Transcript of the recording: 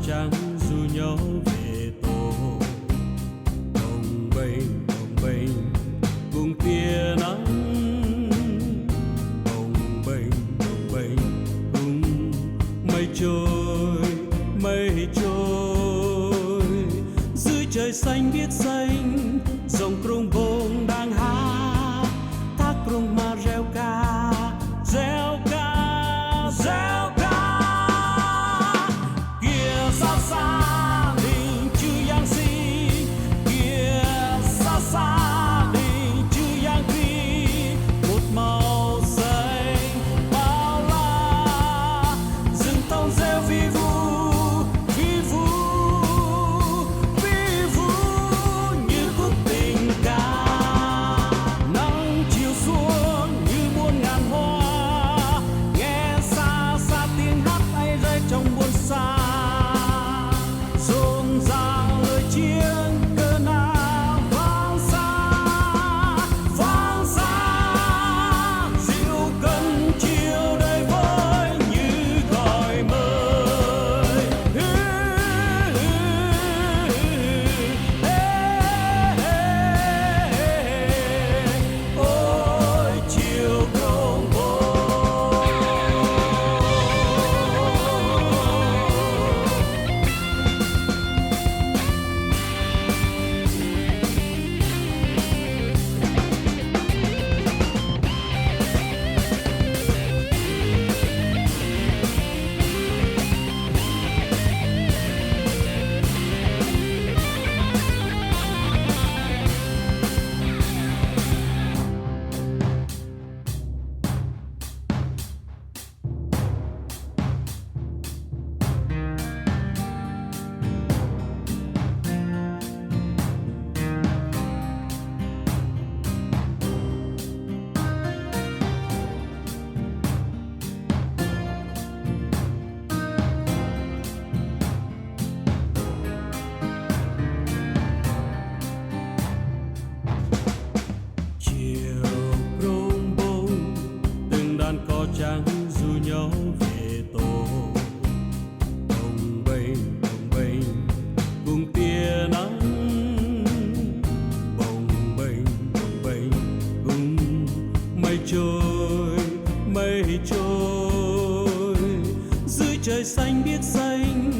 trắng ru nhau về tổ, bồng bềnh cùng tia nắng, bồng bềnh cùng mây trôi dưới trời xanh biếc xanh, dòng crong bông đang hát, thác crong mà reo ca kia xa xa đình chư yang si, kia xa xa đình chư yang vi, một màu xanh bao la rừng thông reo vi vu như khúc tình ca. Nắng chiều xuống như muôn ngàn hoa, nghe xa xa tiếng hát ấy rơi trong buồn xa, rộn ràng lời chiến cờ nào vang xa dịu cơn chiều đầy vơi như gọi mời. Ôi chiều crong bông. Chiều crong bông từng đàn cò trắng ru nhau về tổ, bồng bềnh cùng tia nắng, bồng bềnh cùng mây trôi dưới trời xanh biếc xanh,